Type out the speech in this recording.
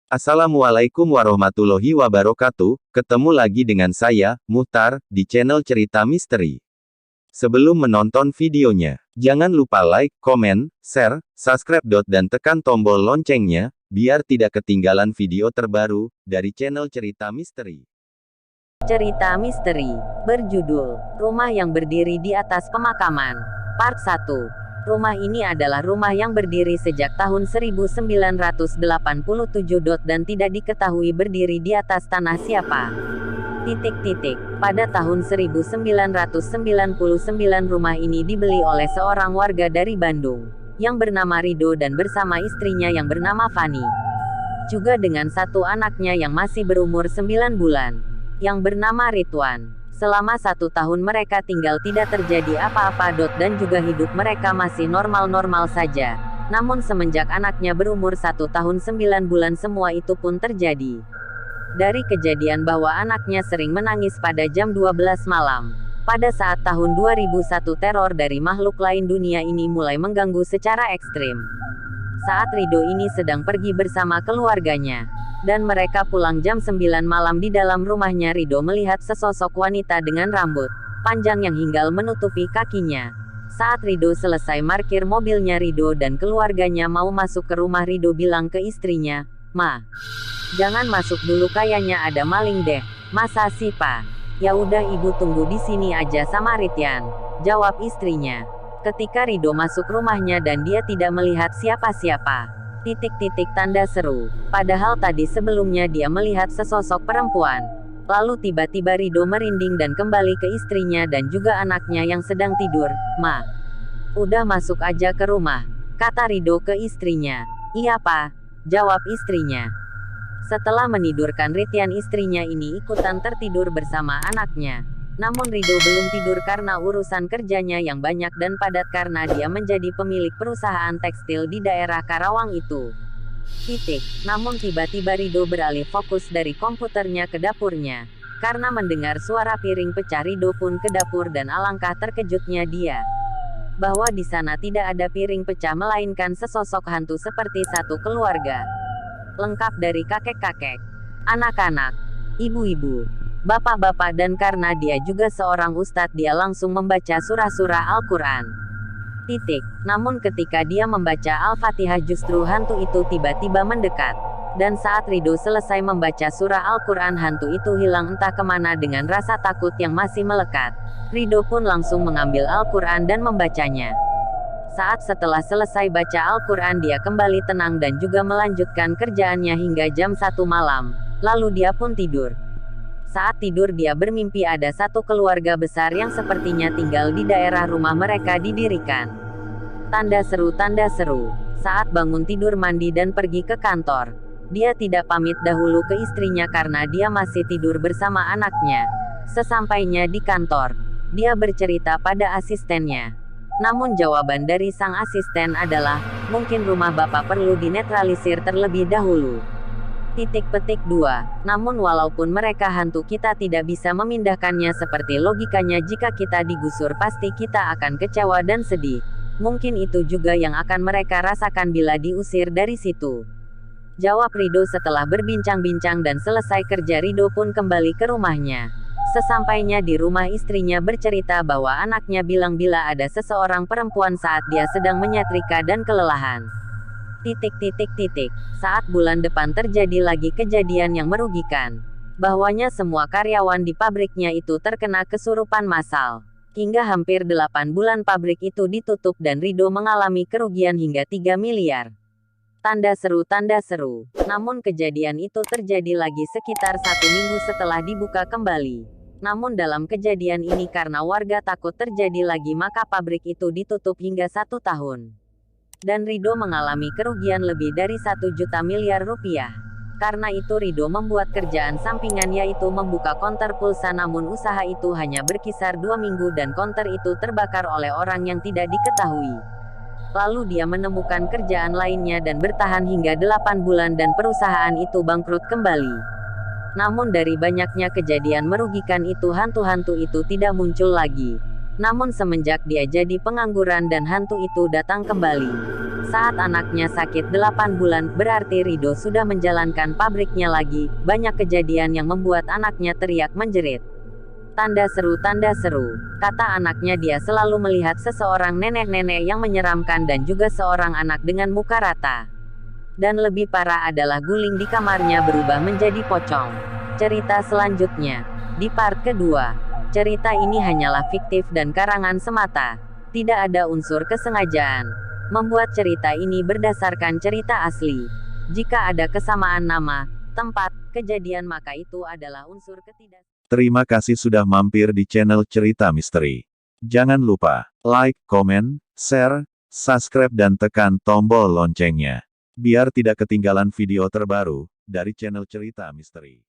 Assalamualaikum warahmatullahi wabarakatuh, ketemu lagi dengan saya, Muhtar, di channel Cerita Misteri. Sebelum menonton videonya, jangan lupa like, komen, share, subscribe, dan tekan tombol loncengnya, biar tidak ketinggalan video terbaru, dari channel Cerita Misteri. Cerita misteri, berjudul, Rumah yang Berdiri di Atas Pemakaman, Part 1. Rumah ini adalah rumah yang berdiri sejak tahun 1987 dan tidak diketahui berdiri di atas tanah siapa. Pada tahun 1999 rumah ini dibeli oleh seorang warga dari Bandung, yang bernama Rido dan bersama istrinya yang bernama Fani. Juga dengan satu anaknya yang masih berumur 9 bulan, yang bernama Ridwan. Selama 1 tahun mereka tinggal tidak terjadi apa-apa. Dan juga hidup mereka masih normal-normal saja. Namun semenjak anaknya berumur 1 tahun 9 bulan semua itu pun terjadi. Dari kejadian bahwa anaknya sering menangis pada jam 12 malam. Pada saat tahun 2001 teror dari makhluk lain dunia ini mulai mengganggu secara ekstrim. Saat Rido ini sedang pergi bersama keluarganya. Dan mereka pulang jam 9 malam di dalam rumahnya Rido melihat sesosok wanita dengan rambut panjang yang hingga menutupi kakinya. Saat Rido selesai parkir mobilnya Rido dan keluarganya mau masuk ke rumah Rido bilang ke istrinya, "Ma, jangan masuk dulu kayaknya ada maling deh." "Masa sih, Pak?" "Ya udah ibu tunggu di sini aja sama Ridwan," jawab istrinya. Ketika Rido masuk rumahnya dan dia tidak melihat siapa-siapa. Tanda seru. Padahal tadi sebelumnya dia melihat sesosok perempuan. Lalu tiba-tiba Rido merinding dan kembali ke istrinya dan juga anaknya yang sedang tidur. "Ma, udah masuk aja ke rumah," kata Rido ke istrinya. "Iya, Pak," jawab istrinya. Setelah menidurkan Ridwan, istrinya ini ikutan tertidur bersama anaknya. Namun Rido belum tidur karena urusan kerjanya yang banyak dan padat karena dia menjadi pemilik perusahaan tekstil di daerah Karawang itu. Namun tiba-tiba Rido beralih fokus dari komputernya ke dapurnya. Karena mendengar suara piring pecah Rido pun ke dapur dan alangkah terkejutnya dia. Bahwa di sana tidak ada piring pecah melainkan sesosok hantu seperti satu keluarga. Lengkap dari kakek-kakek, anak-anak, ibu-ibu, bapak-bapak dan karena dia juga seorang ustadz dia langsung membaca surah-surah Al-Quran. Namun ketika dia membaca Al-Fatihah justru hantu itu tiba-tiba mendekat. Dan saat Rido selesai membaca surah Al-Quran hantu itu hilang entah kemana dengan rasa takut yang masih melekat. Rido pun langsung mengambil Al-Quran dan membacanya. Saat setelah selesai baca Al-Quran dia kembali tenang dan juga melanjutkan kerjaannya hingga jam 1 malam. Lalu dia pun tidur. Saat tidur dia bermimpi ada satu keluarga besar yang sepertinya tinggal di daerah rumah mereka didirikan. Tanda seru. Saat bangun tidur mandi dan pergi ke kantor. Dia tidak pamit dahulu ke istrinya karena dia masih tidur bersama anaknya. Sesampainya di kantor, dia bercerita pada asistennya. Namun jawaban dari sang asisten adalah, mungkin rumah bapak perlu dinetralisir terlebih dahulu. 2. Namun walaupun mereka hantu kita tidak bisa memindahkannya seperti logikanya jika kita digusur pasti kita akan kecewa dan sedih. Mungkin itu juga yang akan mereka rasakan bila diusir dari situ. Jawab Rido setelah berbincang-bincang dan selesai kerja Rido pun kembali ke rumahnya. Sesampainya di rumah istrinya bercerita bahwa anaknya bilang bila ada seseorang perempuan saat dia sedang menyetrika dan kelelahan. Saat bulan depan terjadi lagi kejadian yang merugikan. Bahwanya semua karyawan di pabriknya itu terkena kesurupan massal. Hingga hampir 8 bulan pabrik itu ditutup dan Rido mengalami kerugian hingga 3 miliar. Tanda seru. Namun kejadian itu terjadi lagi sekitar 1 minggu setelah dibuka kembali. Namun dalam kejadian ini karena warga takut terjadi lagi maka pabrik itu ditutup hingga 1 tahun. Dan Rido mengalami kerugian lebih dari 1 juta miliar rupiah. Karena itu Rido membuat kerjaan sampingan yaitu membuka konter pulsa namun usaha itu hanya berkisar 2 minggu dan konter itu terbakar oleh orang yang tidak diketahui. Lalu dia menemukan kerjaan lainnya dan bertahan hingga 8 bulan dan perusahaan itu bangkrut kembali. Namun dari banyaknya kejadian merugikan itu hantu-hantu itu tidak muncul lagi. Namun semenjak dia jadi pengangguran dan hantu itu datang kembali. Saat anaknya sakit 8 bulan, berarti Rido sudah menjalankan pabriknya lagi. Banyak kejadian yang membuat anaknya teriak menjerit. Tanda seru, kata anaknya. Dia selalu melihat seseorang nenek-nenek yang menyeramkan dan juga seorang anak dengan muka rata. Dan lebih parah adalah guling di kamarnya berubah menjadi pocong. Cerita selanjutnya. Di part kedua, cerita ini hanyalah fiktif dan karangan semata. Tidak ada unsur kesengajaan membuat cerita ini berdasarkan cerita asli. Jika ada kesamaan nama, tempat, kejadian, maka itu adalah unsur ketidaksengajaan. Terima kasih sudah mampir di channel Cerita Misteri. Jangan lupa like, komen, share, subscribe dan tekan tombol loncengnya. Biar tidak ketinggalan video terbaru dari channel Cerita Misteri.